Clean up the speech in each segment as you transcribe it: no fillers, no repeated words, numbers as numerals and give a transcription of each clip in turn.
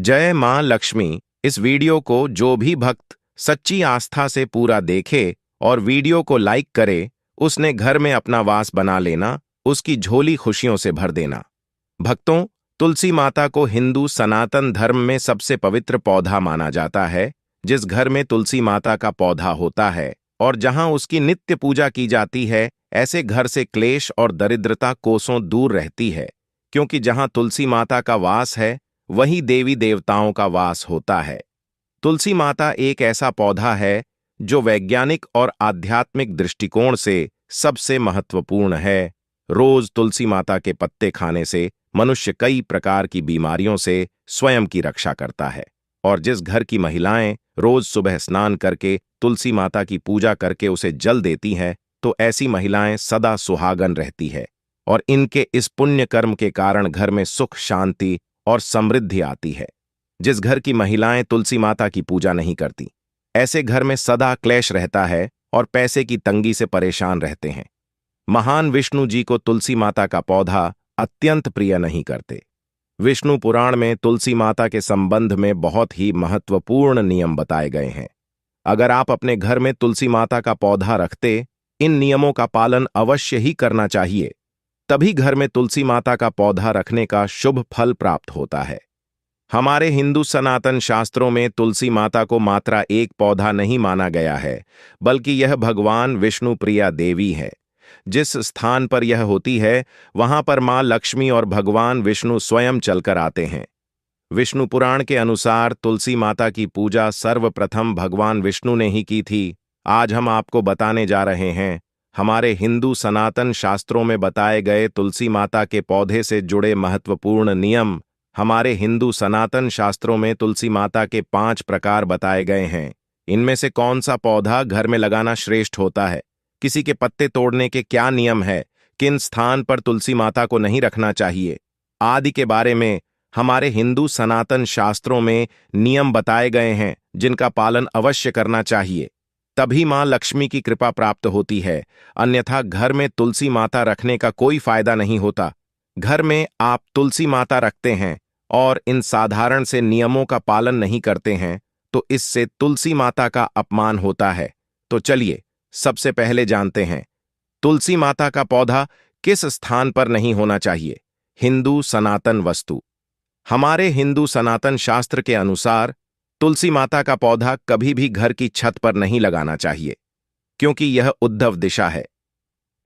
जय मां लक्ष्मी। इस वीडियो को जो भी भक्त सच्ची आस्था से पूरा देखे और वीडियो को लाइक करे, उसने घर में अपना वास बना लेना, उसकी झोली खुशियों से भर देना। भक्तों, तुलसी माता को हिंदू सनातन धर्म में सबसे पवित्र पौधा माना जाता है। जिस घर में तुलसी माता का पौधा होता है और जहां उसकी नित्य पूजा की जाती है, ऐसे घर से क्लेश और दरिद्रता कोसों दूर रहती है, क्योंकि जहां तुलसी माता का वास है वहीं देवी देवताओं का वास होता है। तुलसी माता एक ऐसा पौधा है जो वैज्ञानिक और आध्यात्मिक दृष्टिकोण से सबसे महत्वपूर्ण है। रोज तुलसी माता के पत्ते खाने से मनुष्य कई प्रकार की बीमारियों से स्वयं की रक्षा करता है। और जिस घर की महिलाएं रोज सुबह स्नान करके तुलसी माता की पूजा करके उसे जल देती हैं, तो ऐसी महिलाएं सदा सुहागन रहती है और इनके इस पुण्य कर्म के कारण घर में सुख, शांति और समृद्धि आती है। जिस घर की महिलाएं तुलसी माता की पूजा नहीं करती, ऐसे घर में सदा क्लेश रहता है और पैसे की तंगी से परेशान रहते हैं। महान विष्णु जी को तुलसी माता का पौधा अत्यंत प्रिय नहीं करते। विष्णु पुराण में तुलसी माता के संबंध में बहुत ही महत्वपूर्ण नियम बताए गए हैं। अगर आप अपने घर में तुलसी माता का पौधा रखते, इन नियमों का पालन अवश्य ही करना चाहिए, तभी घर में तुलसी माता का पौधा रखने का शुभ फल प्राप्त होता है। हमारे हिंदू सनातन शास्त्रों में तुलसी माता को मात्र एक पौधा नहीं माना गया है, बल्कि यह भगवान विष्णु प्रिया देवी है। जिस स्थान पर यह होती है, वहां पर मां लक्ष्मी और भगवान विष्णु स्वयं चलकर आते हैं। विष्णु पुराण के अनुसार तुलसी माता की पूजा सर्वप्रथम भगवान विष्णु ने ही की थी। आज हम आपको बताने जा रहे हैं हमारे हिंदू सनातन शास्त्रों में बताए गए तुलसी माता के पौधे से जुड़े महत्वपूर्ण नियम। हमारे हिंदू सनातन शास्त्रों में तुलसी माता के 5 प्रकार बताए गए हैं। इनमें से कौन सा पौधा घर में लगाना श्रेष्ठ होता है, किसी के पत्ते तोड़ने के क्या नियम है, किन स्थान पर तुलसी माता को नहीं रखना चाहिए आदि के बारे में हमारे हिंदू सनातन शास्त्रों में नियम बताए गए हैं, जिनका पालन अवश्य करना चाहिए। तभी मां लक्ष्मी की कृपा प्राप्त होती है, अन्यथा घर में तुलसी माता रखने का कोई फायदा नहीं होता। घर में आप तुलसी माता रखते हैं और इन साधारण से नियमों का पालन नहीं करते हैं, तो इससे तुलसी माता का अपमान होता है। तो चलिए सबसे पहले जानते हैं तुलसी माता का पौधा किस स्थान पर नहीं होना चाहिए। हिंदू सनातन वस्तु। हमारे हिंदू सनातन शास्त्र के अनुसार तुलसी माता का पौधा कभी भी घर की छत पर नहीं लगाना चाहिए, क्योंकि यह उद्धव दिशा है।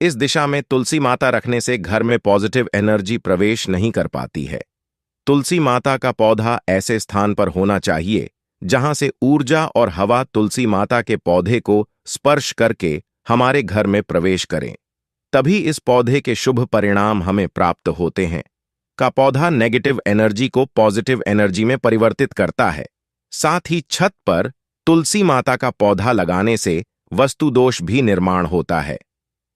इस दिशा में तुलसी माता रखने से घर में पॉजिटिव एनर्जी प्रवेश नहीं कर पाती है। तुलसी माता का पौधा ऐसे स्थान पर होना चाहिए जहां से ऊर्जा और हवा तुलसी माता के पौधे को स्पर्श करके हमारे घर में प्रवेश करें, तभी इस पौधे के शुभ परिणाम हमें प्राप्त होते हैं। का पौधा नेगेटिव एनर्जी को पॉजिटिव एनर्जी में परिवर्तित करता है। साथ ही छत पर तुलसी माता का पौधा लगाने से वास्तु दोष भी निर्माण होता है।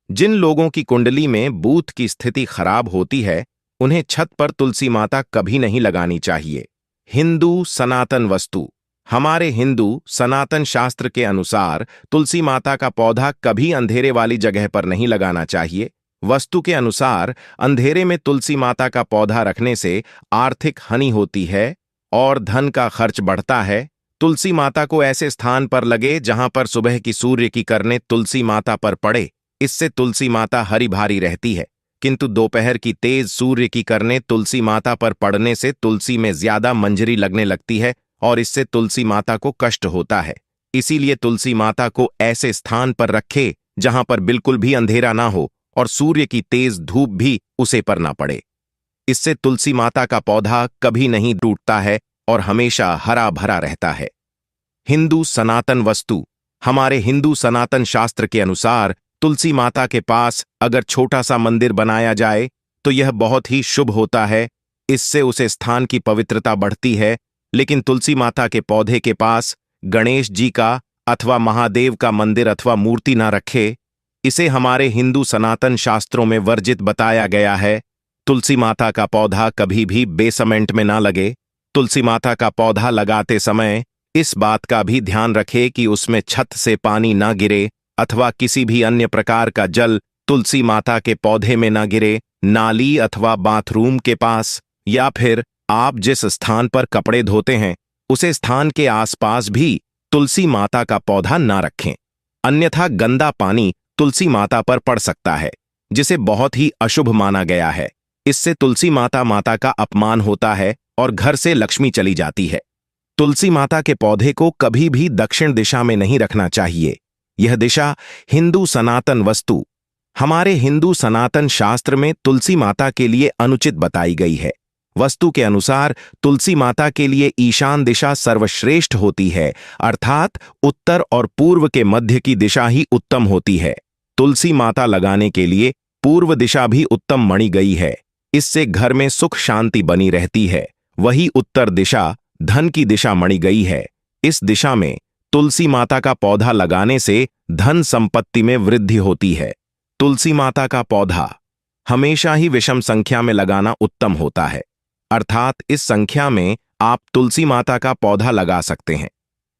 जिन लोगों की कुंडली में बूथ की स्थिति खराब होती है, उन्हें छत पर तुलसी माता कभी नहीं लगानी चाहिए। हिंदू सनातन वस्तु। हमारे हिंदू सनातन शास्त्र के अनुसार तुलसी माता का पौधा कभी अंधेरे वाली जगह पर नहीं लगाना चाहिए। वस्तु के अनुसार अंधेरे में तुलसी माता का पौधा रखने से आर्थिक हानि होती है और धन का खर्च बढ़ता है। तुलसी माता को ऐसे स्थान पर लगे जहां पर सुबह की सूर्य की किरणें तुलसी माता पर पड़े, इससे तुलसी माता हरी भारी रहती है। किंतु दोपहर की तेज सूर्य की किरणें तुलसी माता पर पड़ने से तुलसी में ज्यादा मंजरी लगने लगती है और इससे तुलसी माता को कष्ट होता है। इसीलिए तुलसी माता को ऐसे स्थान पर रखे जहां पर बिल्कुल भी अंधेरा ना हो और सूर्य की तेज धूप भी उसे पर ना पड़े। इससे तुलसी माता का पौधा कभी नहीं टूटता है और हमेशा हरा भरा रहता है। हिंदू सनातन वस्तु। हमारे हिंदू सनातन शास्त्र के अनुसार तुलसी माता के पास अगर छोटा सा मंदिर बनाया जाए तो यह बहुत ही शुभ होता है। इससे उसे स्थान की पवित्रता बढ़ती है। लेकिन तुलसी माता के पौधे के पास गणेश जी का अथवा महादेव का मंदिर अथवा मूर्ति ना रखे। इसे हमारे हिंदू सनातन शास्त्रों में वर्जित बताया गया है। तुलसी माता का पौधा कभी भी बेसमेंट में ना लगे। तुलसी माता का पौधा लगाते समय इस बात का भी ध्यान रखे कि उसमें छत से पानी ना गिरे अथवा किसी भी अन्य प्रकार का जल तुलसी माता के पौधे में ना गिरे। नाली अथवा बाथरूम के पास या फिर आप जिस स्थान पर कपड़े धोते हैं उसे स्थान के आसपास भी तुलसी माता का पौधा ना रखें, अन्यथा गंदा पानी तुलसी माता पर पड़ सकता है, जिसे बहुत ही अशुभ माना गया है। इससे तुलसी माता का अपमान होता है और घर से लक्ष्मी चली जाती है। तुलसी माता के पौधे को कभी भी दक्षिण दिशा में नहीं रखना चाहिए। यह दिशा हिंदू सनातन वस्तु हमारे हिंदू सनातन शास्त्र में तुलसी माता के लिए अनुचित बताई गई है। वस्तु के अनुसार तुलसी माता के लिए ईशान दिशा सर्वश्रेष्ठ होती है, अर्थात उत्तर और पूर्व के मध्य की दिशा ही उत्तम होती है। तुलसी माता लगाने के लिए पूर्व दिशा भी उत्तम मानी गई है। इससे घर में सुख शांति बनी रहती है। वही उत्तर दिशा धन की दिशा मानी गई है। इस दिशा में तुलसी माता का पौधा लगाने से धन संपत्ति में वृद्धि होती है। तुलसी माता का पौधा हमेशा ही विषम संख्या में लगाना उत्तम होता है, अर्थात इस संख्या में आप तुलसी माता का पौधा लगा सकते हैं।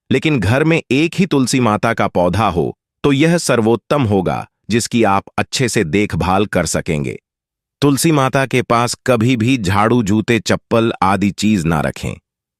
लेकिन घर में एक ही तुलसी माता का पौधा हो तो यह सर्वोत्तम होगा, जिसकी आप अच्छे से देखभाल कर सकेंगे। तुलसी माता के पास कभी भी झाड़ू, जूते, चप्पल आदि चीज ना रखें।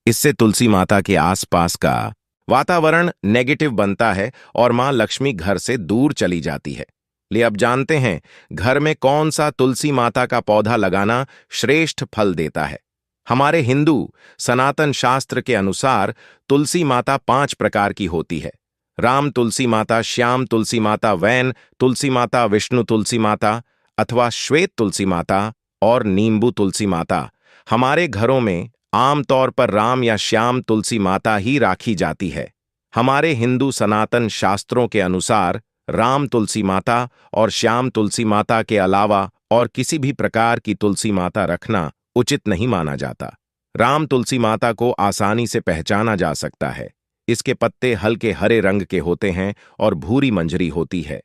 इससे तुलसी माता के आसपास का वातावरण नेगेटिव बनता है और मां लक्ष्मी घर से दूर चली जाती है। ले अब जानते हैं घर में कौन सा तुलसी माता का पौधा लगाना श्रेष्ठ फल देता है। हमारे हिंदू सनातन शास्त्र के अनुसार तुलसी माता 5 प्रकार की होती है। राम तुलसी माता, श्याम तुलसी माता, वैन तुलसी माता, विष्णु तुलसी माता अथवा श्वेत तुलसी माता और नींबू तुलसी माता। हमारे घरों में आमतौर पर राम या श्याम तुलसी माता ही राखी जाती है। हमारे हिंदू सनातन शास्त्रों के अनुसार राम तुलसी माता और श्याम तुलसी माता के अलावा और किसी भी प्रकार की तुलसी माता रखना उचित नहीं माना जाता। राम तुलसी माता को आसानी से पहचाना जा सकता है। इसके पत्ते हल्के हरे रंग के होते हैं और भूरी मंजरी होती है।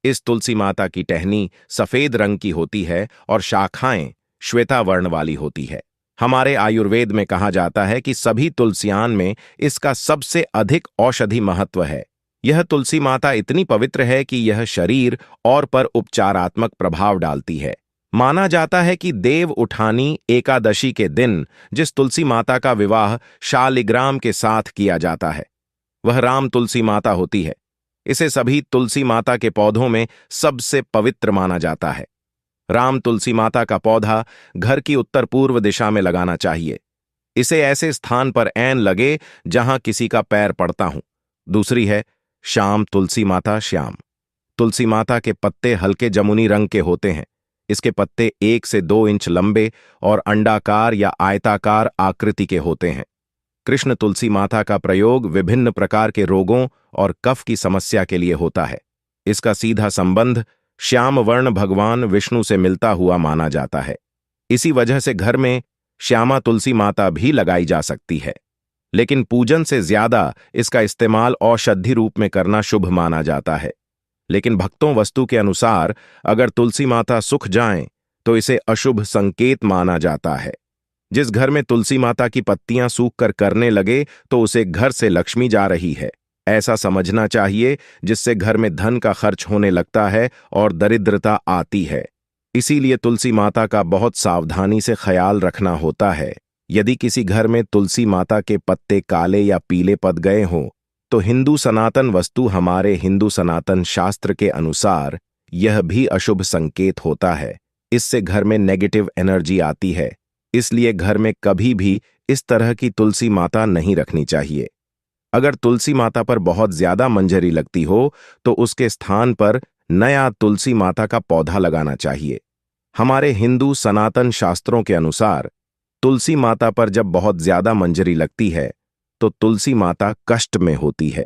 इस तुलसी माता की टहनी सफेद रंग की होती है और शाखाएं श्वेता वर्ण वाली होती है। हमारे आयुर्वेद में कहा जाता है कि सभी तुलसियान में इसका सबसे अधिक औषधि महत्व है। यह तुलसी माता इतनी पवित्र है कि यह शरीर और पर उपचारात्मक प्रभाव डालती है। माना जाता है कि देव उठानी एकादशी के दिन जिस तुलसी माता का विवाह शालिग्राम के साथ किया जाता है वह राम तुलसी माता होती है। इसे सभी तुलसी माता के पौधों में सबसे पवित्र माना जाता है। राम तुलसी माता का पौधा घर की उत्तर पूर्व दिशा में लगाना चाहिए। इसे ऐसे स्थान पर ऐन लगे जहां किसी का पैर पड़ता हो। दूसरी है श्याम तुलसी माता। श्याम तुलसी माता के पत्ते हल्के जमुनी रंग के होते हैं। इसके पत्ते 1 से 2 इंच लंबे और अंडाकार या आयताकार आकृति के होते हैं। कृष्ण तुलसी माता का प्रयोग विभिन्न प्रकार के रोगों और कफ की समस्या के लिए होता है। इसका सीधा संबंध श्याम वर्ण भगवान विष्णु से मिलता हुआ माना जाता है। इसी वजह से घर में श्यामा तुलसी माता भी लगाई जा सकती है। लेकिन पूजन से ज्यादा इसका इस्तेमाल औषधि रूप में करना शुभ माना जाता है। लेकिन भक्तों वस्तु के अनुसार अगर तुलसी माता सूख जाएं तो इसे अशुभ संकेत माना जाता है। जिस घर में तुलसी माता की पत्तियां सूख कर करने लगे तो उसे घर से लक्ष्मी जा रही है ऐसा समझना चाहिए, जिससे घर में धन का खर्च होने लगता है और दरिद्रता आती है। इसीलिए तुलसी माता का बहुत सावधानी से ख्याल रखना होता है। यदि किसी घर में तुलसी माता के पत्ते काले या पीले पड़ गए हों तो हिंदू सनातन वस्तु हमारे हिंदू सनातन शास्त्र के अनुसार यह भी अशुभ संकेत होता है। इससे घर में नेगेटिव एनर्जी आती है। इसलिए घर में कभी भी इस तरह की तुलसी माता नहीं रखनी चाहिए। अगर तुलसी माता पर बहुत ज्यादा मंजरी लगती हो तो उसके स्थान पर नया तुलसी माता का पौधा लगाना चाहिए। हमारे हिंदू सनातन शास्त्रों के अनुसार तुलसी माता पर जब बहुत ज्यादा मंजरी लगती है तो तुलसी माता कष्ट में होती है,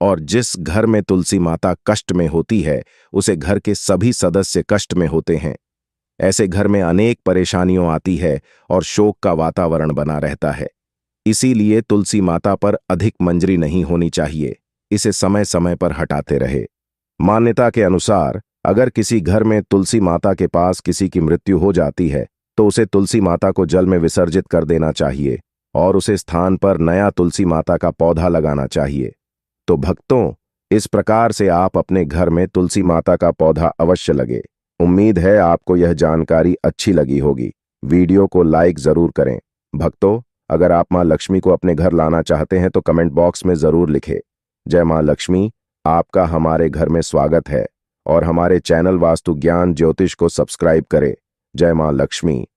और जिस घर में तुलसी माता कष्ट में होती है उसे घर के सभी सदस्य कष्ट में होते हैं। ऐसे घर में अनेक परेशानियों आती है और शोक का वातावरण बना रहता है। इसीलिए तुलसी माता पर अधिक मंजरी नहीं होनी चाहिए। इसे समय समय पर हटाते रहे। मान्यता के अनुसार अगर किसी घर में तुलसी माता के पास किसी की मृत्यु हो जाती है तो उसे तुलसी माता को जल में विसर्जित कर देना चाहिए और उसे स्थान पर नया तुलसी माता का पौधा लगाना चाहिए। तो भक्तों, इस प्रकार से आप अपने घर में तुलसी माता का पौधा अवश्य लगे। उम्मीद है आपको यह जानकारी अच्छी लगी होगी। वीडियो को लाइक जरूर करें। भक्तों, अगर आप मां लक्ष्मी को अपने घर लाना चाहते हैं तो कमेंट बॉक्स में जरूर लिखें। जय मां लक्ष्मी। आपका हमारे घर में स्वागत है और हमारे चैनल वास्तु ज्ञान ज्योतिष को सब्सक्राइब करें। जय मां लक्ष्मी।